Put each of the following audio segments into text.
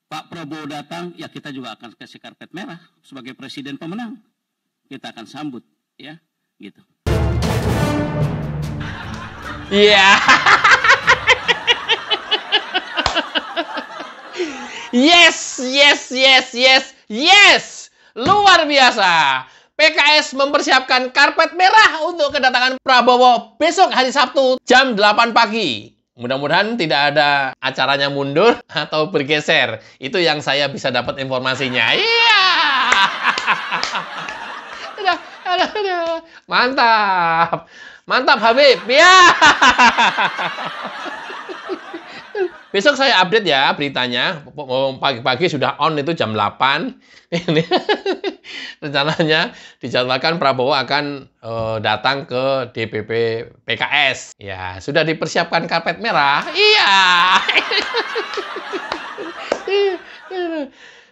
Pak Prabowo datang, ya kita juga akan kasih karpet merah sebagai presiden pemenang. Kita akan sambut, ya, gitu. Iya. Yes, yes, yes, yes, yes. Luar biasa. PKS mempersiapkan karpet merah untuk kedatangan Prabowo besok hari Sabtu jam 8 pagi. Mudah-mudahan tidak ada acaranya mundur atau bergeser. Itu yang saya bisa dapat informasinya. Iya. Aduh. Mantap. Mantap, Habib. Ya. Besok saya update ya beritanya. Pagi-pagi sudah on itu jam 8. Ini rencananya dijadwalkan Prabowo akan datang ke DPP PKS. Ya, sudah dipersiapkan karpet merah. Iya.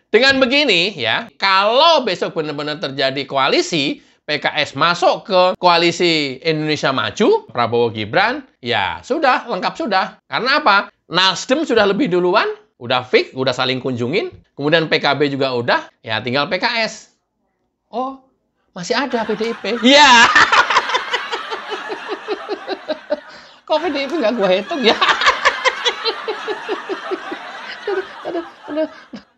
Dengan begini ya, kalau besok benar-benar terjadi koalisi, PKS masuk ke koalisi Indonesia Maju, Prabowo Gibran, ya sudah, lengkap sudah. Karena apa? Nasdem sudah lebih duluan, udah fix, udah saling kunjungin. Kemudian PKB juga udah, ya tinggal PKS. Oh, masih ada PDIP. Ya. Kok PDIP nggak gue hitung ya? Aduh.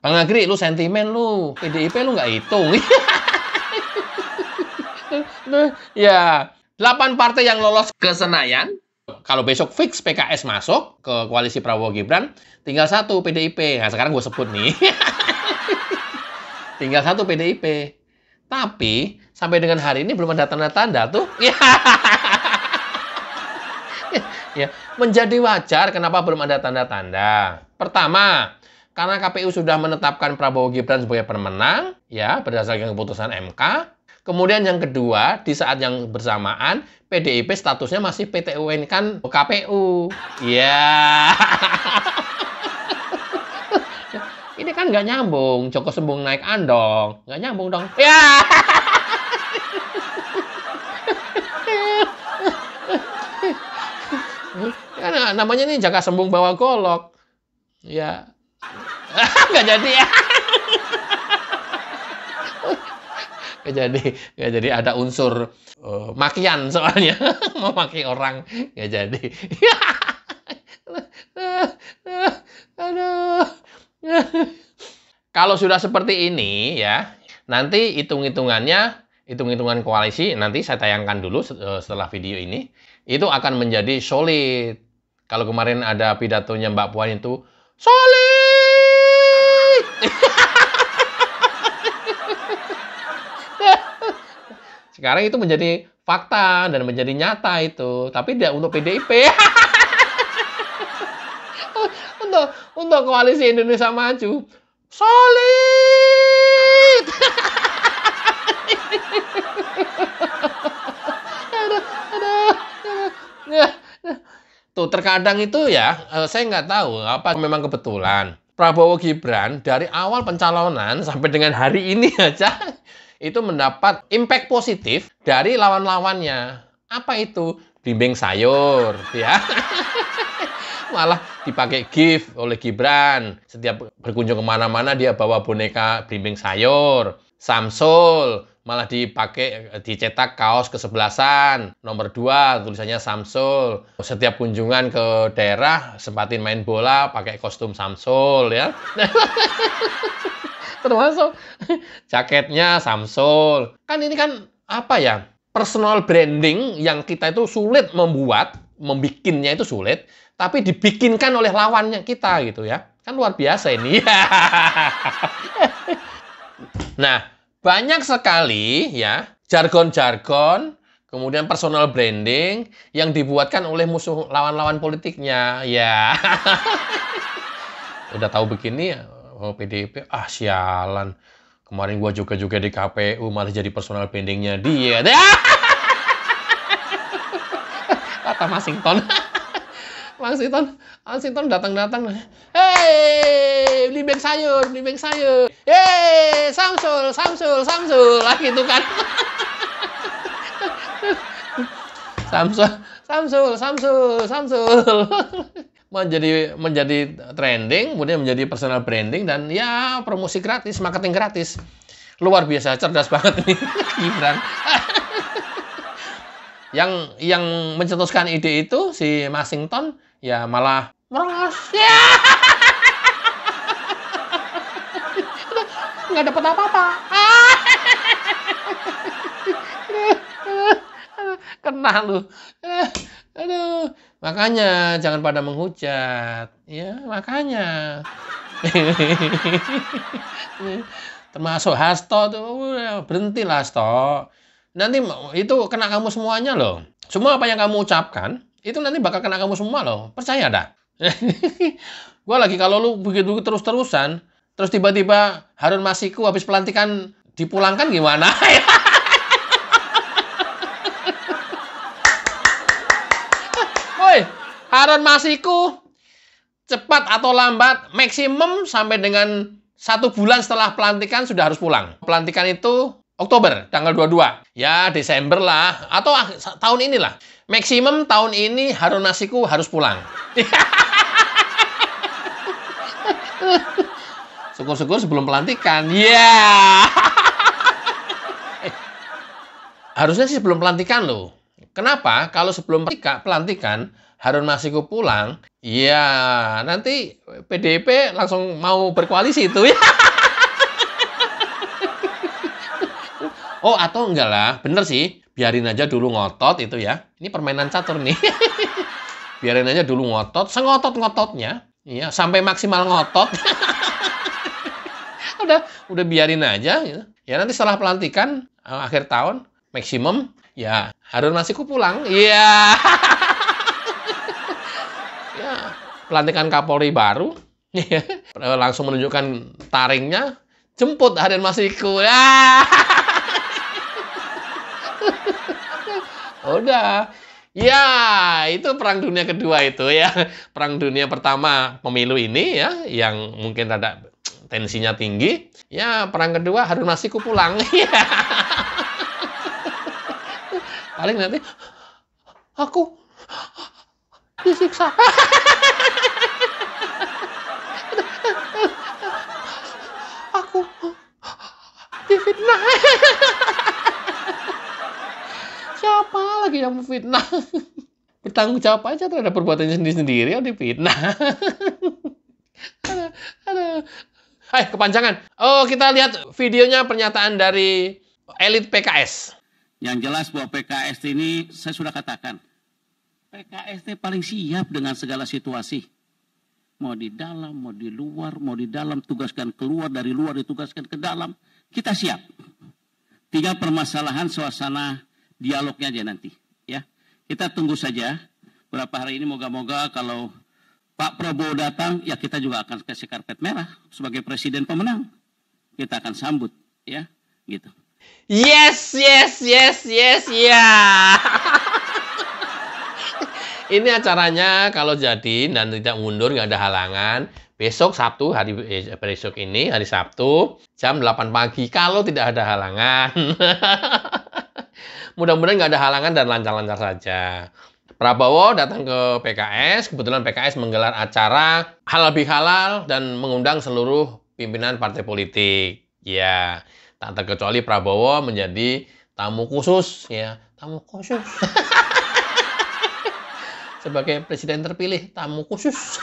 Bang Agri, lu sentimen lu. PDIP lu nggak hitung. Ya, 8 partai yang lolos ke Senayan. Kalau besok fix PKS masuk ke koalisi Prabowo Gibran, tinggal 1 PDIP. Nah, sekarang gue sebut nih. Tinggal 1 PDIP. Tapi, sampai dengan hari ini belum ada tanda-tanda tuh. Ya, menjadi wajar kenapa belum ada tanda-tanda. Pertama, karena KPU sudah menetapkan Prabowo Gibran sebagai pemenang, ya, berdasarkan keputusan MK. Kemudian yang kedua, di saat yang bersamaan, PDIP statusnya masih PT UN kan KPU. Ya. Ini kan nggak nyambung. Joko Sembung naik andong. Nggak nyambung dong. Ya. Kan namanya nih Jaka Sembung bawa golok. Ya. Nggak jadi ya. Nggak jadi ada unsur makian soalnya. Mau maki orang nggak jadi. Aduh. Kalau sudah seperti ini ya, nanti hitung-hitungan koalisi nanti saya tayangkan dulu setelah video ini. Itu akan menjadi solid. Kalau kemarin ada pidatonya Mbak Puan itu solid. Sekarang itu menjadi fakta dan menjadi nyata itu. Tapi tidak untuk PDIP. untuk koalisi Indonesia Maju. Solid! Tuh, terkadang itu ya, saya nggak tahu apa memang kebetulan. Prabowo Gibran dari awal pencalonan sampai dengan hari ini aja itu mendapat impact positif dari lawan-lawannya. Apa itu? Blimbing sayur, ya. Malah dipakai gift oleh Gibran. Setiap berkunjung kemana-mana dia bawa boneka blimbing sayur. Samsul, malah dicetak kaos kesebelasan. Nomor 2, tulisannya Samsul. Setiap kunjungan ke daerah, sempatin main bola, pakai kostum Samsul, ya. Termasuk jaketnya Samsul. Kan ini kan apa ya? Personal branding yang kita itu sulit membikinnya itu sulit, tapi dibikinkan oleh lawannya kita gitu ya. Kan luar biasa ini. Nah, banyak sekali ya jargon-jargon, kemudian personal branding yang dibuatkan oleh musuh lawan-lawan politiknya. Ya. Udah tahu begini ya. Oh, PDIP, sialan. Kemarin gua juga di KPU, malah jadi personal brandingnya dia. Kata Masington. Masington datang. Hei, blimbing sayur. Hei, Samsul. Lah gitu kan. Samsul. menjadi trending, kemudian menjadi personal branding, dan ya promosi gratis, marketing gratis. Luar biasa, cerdas banget ini Gibran. Yang mencetuskan ide itu si Masinton ya malah meros. Ya. Nggak dapat apa-apa. Kena lu. Aduh. Makanya jangan pada menghujat. Ya, makanya. Termasuk Hasto tuh, berhentilah Hasto. Nanti itu kena kamu semuanya loh. Semua apa yang kamu ucapkan, itu nanti bakal kena kamu semua loh. Percaya dah. Gua lagi kalau lu begitu terus-terusan, terus tiba-tiba Harun Masiku habis pelantikan dipulangkan gimana? Woi, Harun Masiku cepat atau lambat, maksimum sampai dengan 1 bulan setelah pelantikan sudah harus pulang. Pelantikan itu Oktober, tanggal 22. Ya, Desember lah. Atau tahun inilah. Maksimum tahun ini Harun Masiku harus pulang. Syukur-syukur sebelum pelantikan. Ya. Harusnya sih sebelum pelantikan loh. Kenapa? Kalau sebelum pelantikan Harun Masiku pulang, ya nanti PDIP langsung mau berkoalisi itu ya. Oh, atau enggak lah, bener sih, biarin aja dulu ngotot itu ya. Ini permainan catur nih. Biarin aja dulu ngotot, sengotot-ngototnya, ya, sampai maksimal ngotot. udah biarin aja. Ya nanti setelah pelantikan akhir tahun, maksimum, ya Harun Masiku pulang. Iya. Ya, pelantikan Kapolri baru, langsung menunjukkan taringnya, jemput Harun Masiku. Ya. Udah. Ya, itu perang dunia kedua itu ya. Perang dunia pertama pemilu ini ya, yang mungkin rada tensinya tinggi. Ya, perang kedua Harun Masiku pulang. Paling nanti aku disiksa. Aku difitnah. Siapa lagi yang memfitnah? Bertanggung jawab aja terhadap perbuatannya sendiri-sendiri, ya difitnah. Aduh. Hai, kepanjangan. Oh, kita lihat videonya pernyataan dari elit PKS. Yang jelas bahwa PKS ini, saya sudah katakan, PKS ini paling siap dengan segala situasi. Mau di dalam, mau di luar, mau di dalam, tugaskan keluar, dari luar ditugaskan ke dalam. Kita siap. Tinggal permasalahan suasana dialognya aja nanti. Ya, kita tunggu saja. Berapa hari ini moga-moga kalau Pak Prabowo datang, ya kita juga akan kasih karpet merah sebagai presiden pemenang. Kita akan sambut, ya, gitu. Yes, ya. Ini acaranya kalau jadi dan tidak mundur, nggak ada halangan. Besok Sabtu, besok ini hari Sabtu, jam 8 pagi. Kalau tidak ada halangan. Mudah-mudahan nggak ada halangan dan lancar-lancar saja. Prabowo datang ke PKS, kebetulan PKS menggelar acara halal bihalal dan mengundang seluruh pimpinan partai politik. Ya, tak terkecuali Prabowo menjadi tamu khusus, ya, tamu khusus. Sebagai presiden terpilih, tamu khusus.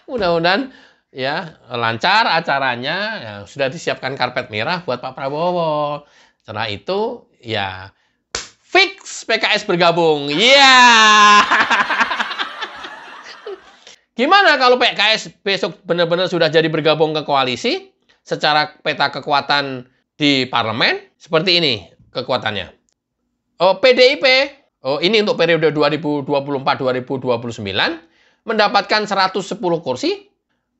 Mudah-mudahan ya lancar acaranya, ya, sudah disiapkan karpet merah buat Pak Prabowo. Setelah itu, ya fix PKS bergabung. Iya. Gimana kalau PKS besok benar-benar sudah jadi bergabung ke koalisi? Secara peta kekuatan di parlemen, seperti ini kekuatannya. Oh, PDIP, ini untuk periode 2024-2029, mendapatkan 110 kursi.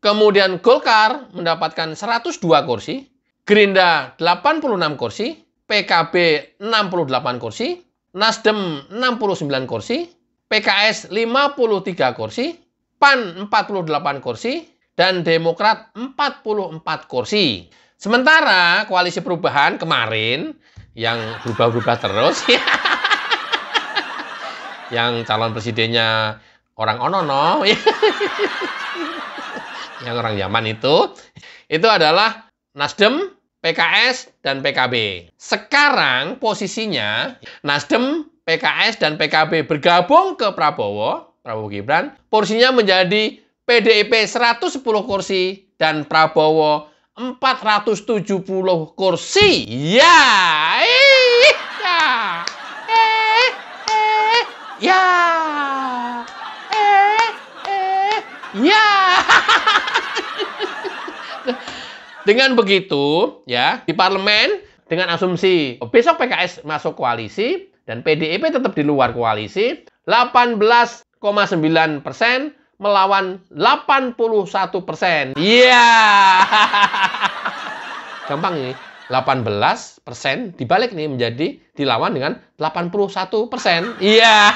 Kemudian Golkar mendapatkan 102 kursi. Gerindra 86 kursi. PKB 68 kursi. Nasdem 69 kursi, PKS 53 kursi, PAN 48 kursi, dan Demokrat 44 kursi. Sementara Koalisi Perubahan kemarin yang berubah-ubah terus, yang calon presidennya orang Onono, yang orang Yaman itu adalah Nasdem, PKS, dan PKB. Sekarang posisinya Nasdem, PKS, dan PKB bergabung ke Prabowo Gibran, porsinya menjadi PDIP 110 kursi dan Prabowo 470 kursi. Ya, ya. Dengan begitu, ya, di parlemen dengan asumsi besok PKS masuk koalisi dan PDIP tetap di luar koalisi, 18,9% melawan 81%. Iya. Gampang nih. 18% dibalik nih menjadi dilawan dengan 81%. Iya.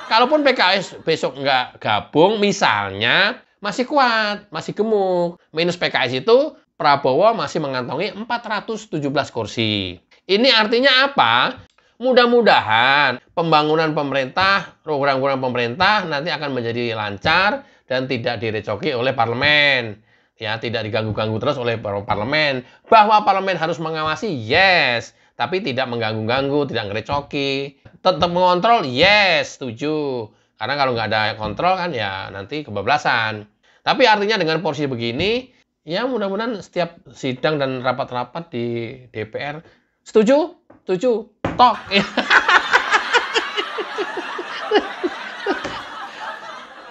Kalaupun PKS besok nggak gabung, misalnya masih kuat, masih gemuk. Minus PKS itu, Prabowo masih mengantongi 417 kursi. Ini artinya apa? Mudah-mudahan pembangunan pemerintah, program-program pemerintah nanti akan menjadi lancar dan tidak direcoki oleh parlemen. Ya, tidak diganggu-ganggu terus oleh parlemen. Bahwa parlemen harus mengawasi, yes. Tapi tidak mengganggu-ganggu, tidak ngerecoki. Tetap mengontrol, yes, setuju. Karena kalau nggak ada kontrol kan ya nanti kebablasan. Tapi artinya dengan porsi begini, ya mudah-mudahan setiap sidang dan rapat-rapat di DPR, setuju? Setuju. Tok.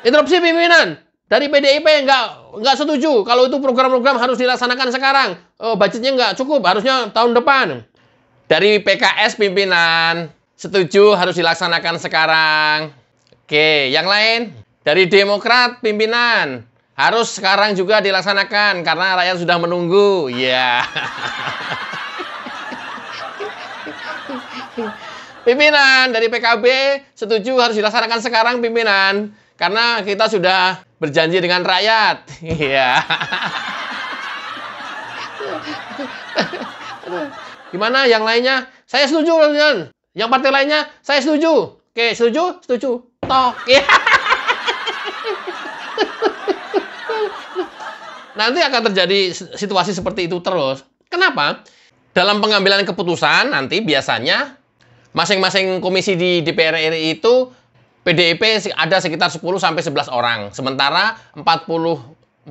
Interupsi pimpinan. Dari PDIP nggak setuju kalau itu program-program harus dilaksanakan sekarang. Oh, budgetnya nggak cukup, harusnya tahun depan. Dari PKS pimpinan, setuju harus dilaksanakan sekarang. Oke, yang lain? Dari Demokrat pimpinan, harus sekarang juga dilaksanakan karena rakyat sudah menunggu. Ya. Pimpinan dari PKB, setuju harus dilaksanakan sekarang pimpinan. Karena kita sudah berjanji dengan rakyat. Iya. Gimana yang lainnya? Saya setuju, pimpinan. Yang partai lainnya, saya setuju. Oke, setuju? Setuju. Tok. Ya. Nanti akan terjadi situasi seperti itu terus. Kenapa? Dalam pengambilan keputusan nanti biasanya masing-masing komisi di DPR RI itu PDIP ada sekitar 10-11 orang. Sementara 40-43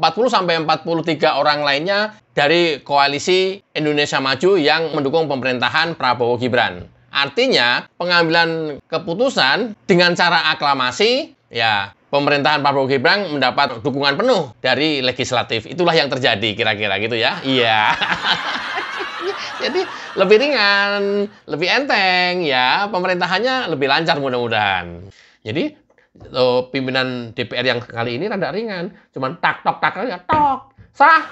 orang lainnya dari koalisi Indonesia Maju yang mendukung pemerintahan Prabowo Gibran. Artinya, pengambilan keputusan dengan cara aklamasi, ya, pemerintahan Prabowo Gibran mendapat dukungan penuh dari legislatif. Itulah yang terjadi kira-kira gitu ya. Iya. Jadi lebih ringan, lebih enteng ya, pemerintahannya lebih lancar mudah-mudahan. Jadi pimpinan DPR yang kali ini rada ringan, cuman tak tok tak aja tok, sah.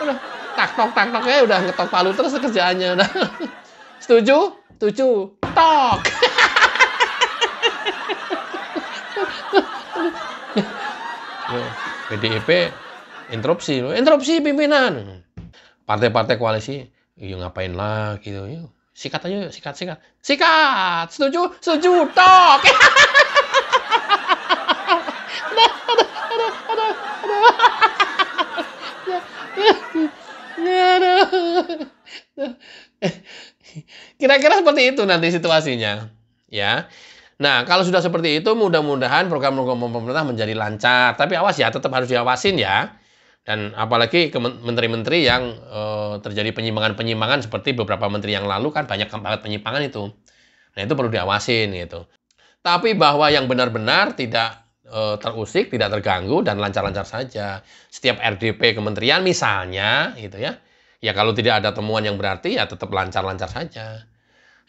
Udah tak tok ya udah ngetok palu terus kerjaannya. Setuju? Setuju. Tok. PDIP interupsi pimpinan. Partai-partai koalisi, iya ngapain lah gitu. Yuk. Sikat aja, sikat. Sikat! Setuju? Setuju! Tok! Kira-kira seperti itu nanti situasinya. Ya. Nah, kalau sudah seperti itu, mudah-mudahan program-program pemerintah menjadi lancar. Tapi awas ya, tetap harus diawasin ya. Dan apalagi ke menteri-menteri yang terjadi penyimpangan-penyimpangan seperti beberapa menteri yang lalu kan banyak banget penyimpangan itu. Nah, itu perlu diawasin gitu. Tapi bahwa yang benar-benar tidak terusik, tidak terganggu dan lancar-lancar saja. Setiap RDP kementerian misalnya gitu ya. Ya kalau tidak ada temuan yang berarti ya tetap lancar-lancar saja.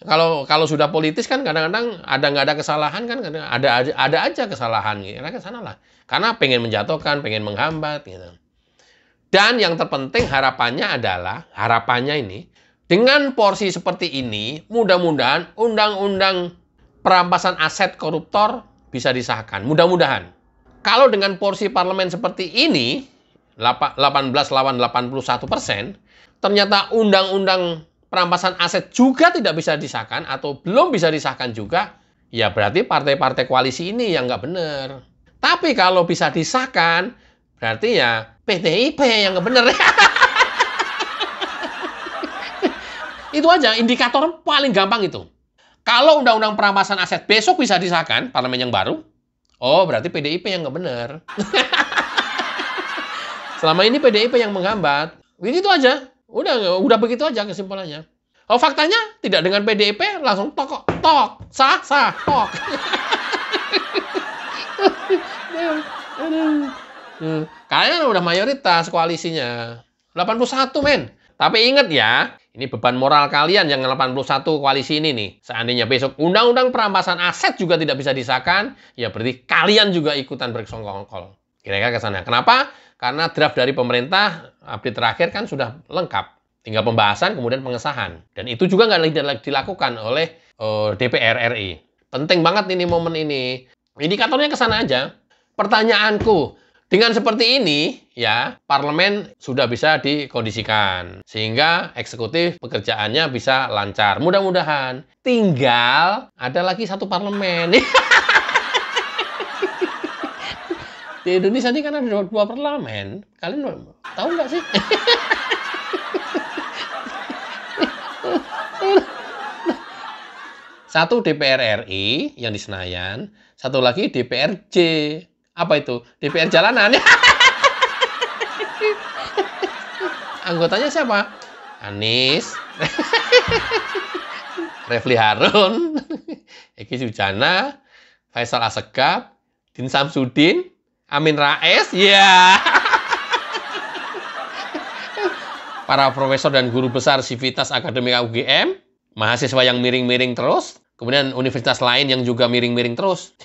Kalau sudah politis kan kadang-kadang nggak ada kesalahan kan ada aja kesalahan gitu. Karena kesanalah. Karena pengen menjatuhkan, pengen menghambat gitu. Dan yang terpenting harapannya ini, dengan porsi seperti ini, mudah-mudahan undang-undang perampasan aset koruptor bisa disahkan. Mudah-mudahan. Kalau dengan porsi parlemen seperti ini, 18 lawan 81%, ternyata undang-undang perampasan aset juga tidak bisa disahkan atau belum bisa disahkan juga, ya berarti partai-partai koalisi ini yang nggak benar. Tapi kalau bisa disahkan, berarti ya PDIP yang nggak benar. Itu aja indikator paling gampang itu. Kalau undang-undang perampasan aset besok bisa disahkan, parlemen yang baru, oh berarti PDIP yang nggak benar. Selama ini PDIP yang menghambat. Begitu aja. Udah begitu aja kesimpulannya. Oh, faktanya tidak dengan PDIP langsung tok, sah, tok. Kalian udah mayoritas koalisinya. 81, men. Tapi ingat ya, ini beban moral kalian yang 81 koalisi ini nih. Seandainya besok undang-undang perampasan aset juga tidak bisa disahkan, ya berarti kalian juga ikutan bersekongkol. Kira-kira ke sana. Kenapa? Karena draft dari pemerintah update terakhir kan sudah lengkap. Tinggal pembahasan, kemudian pengesahan. Dan itu juga nggak dilakukan oleh DPR RI. Penting banget ini momen ini. Indikatornya ke sana aja. Pertanyaanku, dengan seperti ini, ya parlemen sudah bisa dikondisikan. Sehingga eksekutif pekerjaannya bisa lancar. Mudah-mudahan. Tinggal ada lagi satu parlemen. Di Indonesia ini kan ada 2 parlemen. Kalian tahu nggak sih? Satu DPR RI yang di Senayan, satu lagi DPRJ. Apa itu? DPR jalanan. Anggotanya siapa? Anies, Refli Harun, Eki Sujana, Faisal Assegaf, Din Samsudin, Amin Rais, ya. Para profesor dan guru besar Sivitas Akademika UGM, mahasiswa yang miring-miring terus, kemudian universitas lain yang juga miring-miring terus.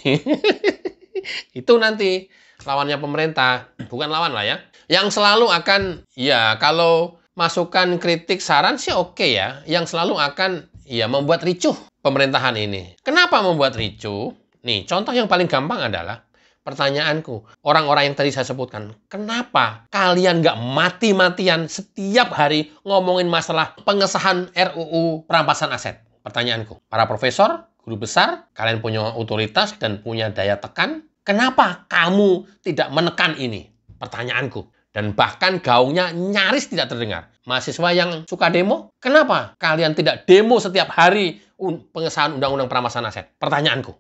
Itu nanti lawannya pemerintah, bukan lawan lah ya. Yang selalu akan, ya kalau masukan kritik saran sih oke ya. Yang selalu akan, ya membuat ricuh pemerintahan ini. Kenapa membuat ricuh? Nih, contoh yang paling gampang adalah, pertanyaanku, orang-orang yang tadi saya sebutkan, kenapa kalian nggak mati-matian setiap hari ngomongin masalah pengesahan RUU perampasan aset? Pertanyaanku, para profesor, guru besar, kalian punya otoritas dan punya daya tekan, kenapa kamu tidak menekan ini? Pertanyaanku. Dan bahkan gaungnya nyaris tidak terdengar. Mahasiswa yang suka demo, kenapa kalian tidak demo setiap hari pengesahan undang-undang perampasan aset? Pertanyaanku.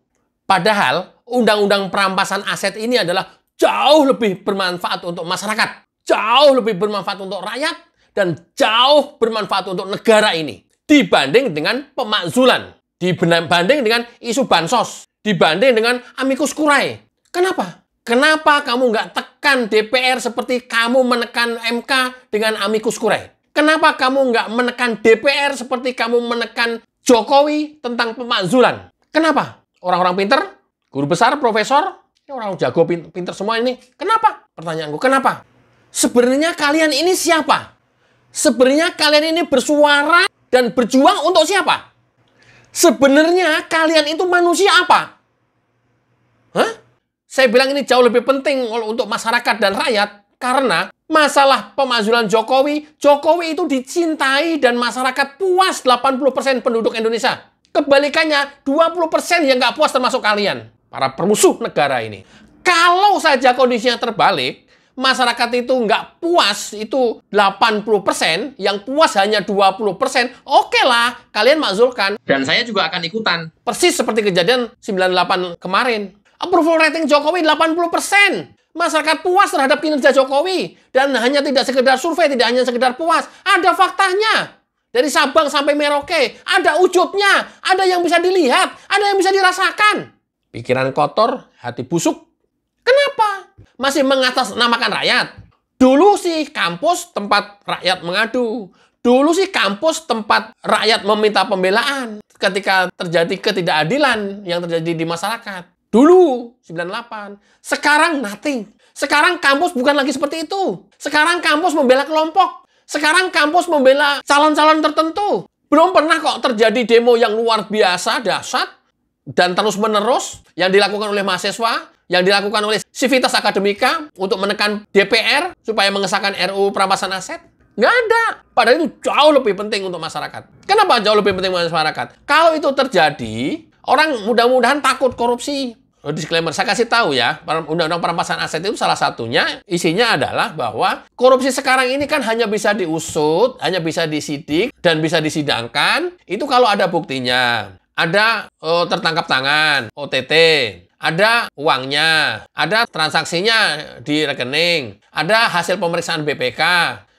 Padahal undang-undang perampasan aset ini adalah jauh lebih bermanfaat untuk masyarakat, jauh lebih bermanfaat untuk rakyat, dan jauh bermanfaat untuk negara ini dibanding dengan pemakzulan, dibanding dengan isu bansos, dibanding dengan amicus curiae. Kenapa? Kenapa kamu nggak tekan DPR seperti kamu menekan MK dengan amicus curiae? Kenapa kamu nggak menekan DPR seperti kamu menekan Jokowi tentang pemakzulan? Kenapa? Orang-orang pinter, guru besar, profesor, orang jago pinter semua ini. Kenapa? Pertanyaanku, kenapa? Sebenarnya kalian ini siapa? Sebenarnya kalian ini bersuara dan berjuang untuk siapa? Sebenarnya kalian itu manusia apa? Hah? Saya bilang ini jauh lebih penting untuk masyarakat dan rakyat karena masalah pemakzulan Jokowi itu dicintai dan masyarakat puas 80% penduduk Indonesia. Kebalikannya, 20% yang nggak puas termasuk kalian, para permusuh negara ini. Kalau saja kondisinya terbalik, masyarakat itu nggak puas, itu 80%, yang puas hanya 20%, oke lah, kalian makzulkan. Dan saya juga akan ikutan. Persis seperti kejadian 98 kemarin. Approval rating Jokowi 80%. Masyarakat puas terhadap kinerja Jokowi. Dan hanya tidak sekedar survei, tidak hanya sekedar puas. Ada faktanya. Dari Sabang sampai Merauke, ada wujudnya, ada yang bisa dilihat, ada yang bisa dirasakan. Pikiran kotor, hati busuk. Kenapa? Masih mengatasnamakan rakyat. Dulu sih kampus tempat rakyat mengadu. Dulu sih kampus tempat rakyat meminta pembelaan ketika terjadi ketidakadilan yang terjadi di masyarakat. Dulu, 98. Sekarang nothing. Sekarang kampus bukan lagi seperti itu. Sekarang kampus membela kelompok. Sekarang kampus membela calon-calon tertentu. Belum pernah kok terjadi demo yang luar biasa, dahsyat, dan terus-menerus yang dilakukan oleh mahasiswa, yang dilakukan oleh Sivitas Akademika untuk menekan DPR supaya mengesahkan RUU perampasan aset. Nggak ada. Padahal itu jauh lebih penting untuk masyarakat. Kenapa jauh lebih penting untuk masyarakat? Kalau itu terjadi, orang mudah-mudahan takut korupsi. Disclaimer, saya kasih tahu ya, Undang-Undang Perampasan Aset itu salah satunya, isinya adalah bahwa korupsi sekarang ini kan hanya bisa diusut, hanya bisa disidik, dan bisa disidangkan, itu kalau ada buktinya. Ada tertangkap tangan, OTT, ada uangnya, ada transaksinya di rekening, ada hasil pemeriksaan BPK,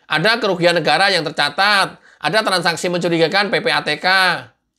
ada kerugian negara yang tercatat, ada transaksi mencurigakan PPATK,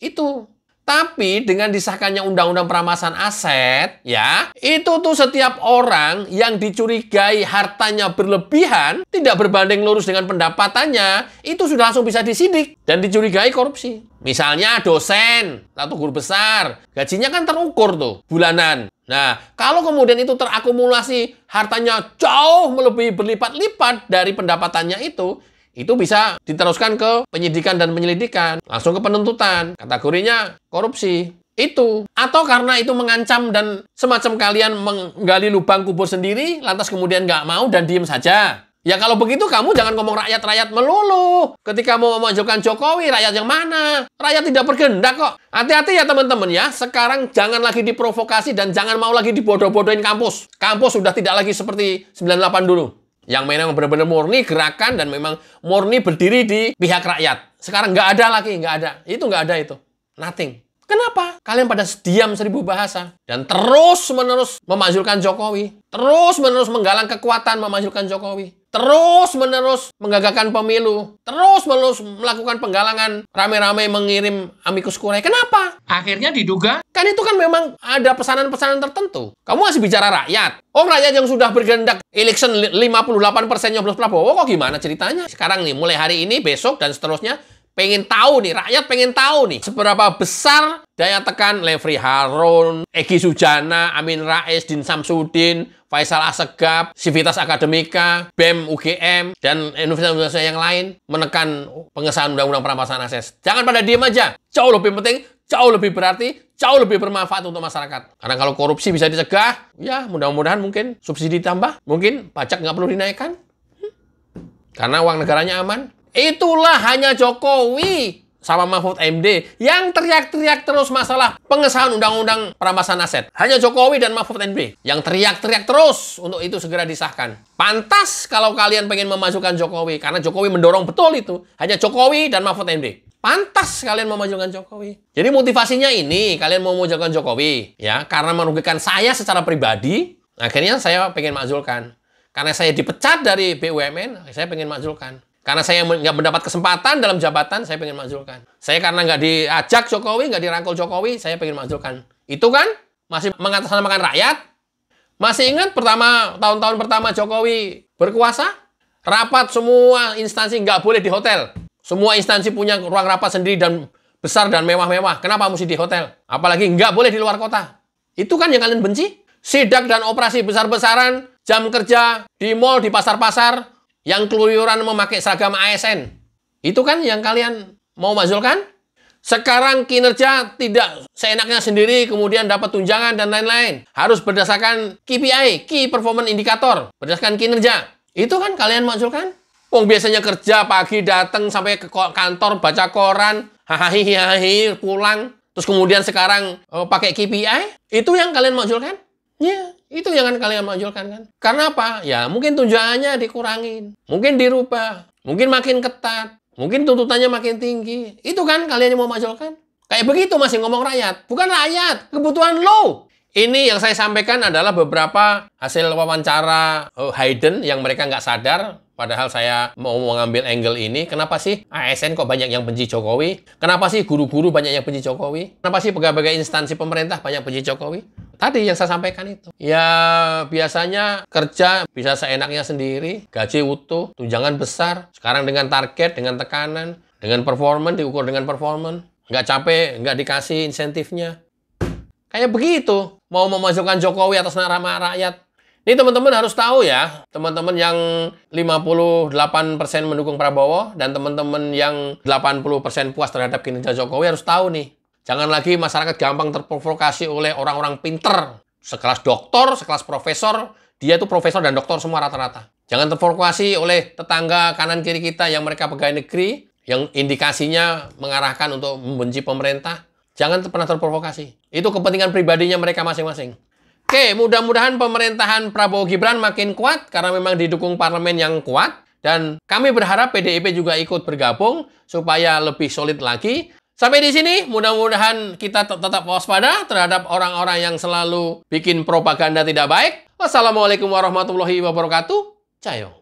itu. Tapi dengan disahkannya Undang-Undang Perampasan Aset, ya, itu tuh setiap orang yang dicurigai hartanya berlebihan, tidak berbanding lurus dengan pendapatannya, itu sudah langsung bisa disidik dan dicurigai korupsi. Misalnya dosen atau guru besar, gajinya kan terukur tuh, bulanan. Nah, kalau kemudian itu terakumulasi hartanya jauh melebihi berlipat-lipat dari pendapatannya itu bisa diteruskan ke penyidikan dan penyelidikan, langsung ke penuntutan. Kategorinya korupsi. Itu. Atau karena itu mengancam dan semacam kalian menggali lubang kubur sendiri, lantas kemudian nggak mau dan diem saja. Ya kalau begitu kamu jangan ngomong rakyat-rakyat melulu. Ketika mau memajukan Jokowi, rakyat yang mana? Rakyat tidak berkehendak kok. Hati-hati ya teman-teman ya. Sekarang jangan lagi diprovokasi dan jangan mau lagi dibodoh-bodohin kampus. Kampus sudah tidak lagi seperti 98 dulu. Yang memang benar-benar murni gerakan dan memang murni berdiri di pihak rakyat. Sekarang nggak ada lagi, nggak ada. Itu nggak ada itu. Nothing. Kenapa? Kalian pada diam 1000 bahasa. Dan terus-menerus memakzulkan Jokowi. Terus-menerus menggalang kekuatan memakzulkan Jokowi. Terus-menerus menggagalkan pemilu. Terus-menerus melakukan penggalangan rame-rame mengirim amicus curiae. Kenapa? Akhirnya diduga. Kan itu kan memang ada pesanan-pesanan tertentu. Kamu masih bicara rakyat. Oh, rakyat yang sudah bergendak election 58% nyoblos Prabowo. Kok gimana ceritanya? Sekarang nih, mulai hari ini, besok, dan seterusnya. Pengen tahu nih, rakyat pengen tahu nih, seberapa besar daya tekan Levri Harun, Egy Sujana, Amin Rais, Din Samsudin, Faisal Assegaf, Civitas Akademika, BEM UGM, dan universitas-universitas yang lain menekan pengesahan Undang-Undang Perampasan Aset. Jangan pada diem aja. Jauh lebih penting, jauh lebih berarti, jauh lebih bermanfaat untuk masyarakat. Karena kalau korupsi bisa dicegah, ya mudah-mudahan mungkin subsidi ditambah, mungkin pajak nggak perlu dinaikkan. Karena uang negaranya aman. Itulah hanya Jokowi sama Mahfud MD yang teriak-teriak terus masalah pengesahan Undang-Undang Perampasan Aset. Hanya Jokowi dan Mahfud MD yang teriak-teriak terus untuk itu segera disahkan. Pantas kalau kalian pengen memajukan Jokowi, karena Jokowi mendorong betul itu. Hanya Jokowi dan Mahfud MD. Pantas kalian memajukan Jokowi. Jadi motivasinya ini, kalian mau memajukan Jokowi, ya, karena merugikan saya secara pribadi, akhirnya saya pengen makzulkan. Karena saya dipecat dari BUMN, saya pengen makzulkan. Karena saya nggak mendapat kesempatan dalam jabatan, saya pengen makzulkan. Saya karena nggak diajak Jokowi, nggak dirangkul Jokowi, saya pengen makzulkan. Itu kan masih mengatasnamakan rakyat. Masih ingat tahun-tahun pertama Jokowi berkuasa? Rapat semua instansi nggak boleh di hotel. Semua instansi punya ruang rapat sendiri dan besar dan mewah-mewah. Kenapa mesti di hotel? Apalagi nggak boleh di luar kota. Itu kan yang kalian benci. Sidak dan operasi besar-besaran, jam kerja, di mall, di pasar-pasar, yang keluyuran memakai seragam ASN. Itu kan yang kalian mau makzulkan? Sekarang kinerja tidak seenaknya sendiri, kemudian dapat tunjangan dan lain-lain. Harus berdasarkan KPI, Key Performance Indicator. Berdasarkan kinerja. Itu kan kalian makzulkan? Oh, biasanya kerja pagi datang sampai ke kantor, baca koran, hahaha, pulang. Terus kemudian sekarang pakai KPI. Itu yang kalian makzulkan? Ya, itu yang kalian makzulkan kan. Karena apa? Ya, mungkin tunjangannya dikurangin. Mungkin dirubah. Mungkin makin ketat. Mungkin tuntutannya makin tinggi. Itu kan kalian yang mau makzulkan. Kayak begitu masih ngomong rakyat. Bukan rakyat. Kebutuhan lo. Ini yang saya sampaikan adalah beberapa hasil wawancara Hayden yang mereka nggak sadar. Padahal saya mau mengambil angle ini. Kenapa sih ASN kok banyak yang benci Jokowi? Kenapa sih guru-guru banyak yang benci Jokowi? Kenapa sih pegawai instansi pemerintah banyak benci Jokowi? Tadi yang saya sampaikan itu. Ya biasanya kerja bisa seenaknya sendiri. Gaji utuh, tunjangan besar. Sekarang dengan target, dengan tekanan, dengan performance, diukur dengan performance. Nggak capek, nggak dikasih insentifnya. Kayak begitu. Mau memasukkan Jokowi atas nama rakyat. Ini teman-teman harus tahu ya, teman-teman yang 58% mendukung Prabowo dan teman-teman yang 80% puas terhadap kinerja Jokowi harus tahu nih. Jangan lagi masyarakat gampang terprovokasi oleh orang-orang pinter. Sekelas doktor, sekelas profesor, dia itu profesor dan doktor semua rata-rata. Jangan terprovokasi oleh tetangga kanan kiri kita yang mereka pegawai negeri, yang indikasinya mengarahkan untuk membenci pemerintah. Jangan pernah terprovokasi. Itu kepentingan pribadinya mereka masing-masing. Oke, mudah-mudahan pemerintahan Prabowo Gibran makin kuat karena memang didukung parlemen yang kuat. Dan kami berharap PDIP juga ikut bergabung supaya lebih solid lagi. Sampai di sini, mudah-mudahan kita tetap waspada terhadap orang-orang yang selalu bikin propaganda tidak baik. Wassalamualaikum warahmatullahi wabarakatuh. Cayo.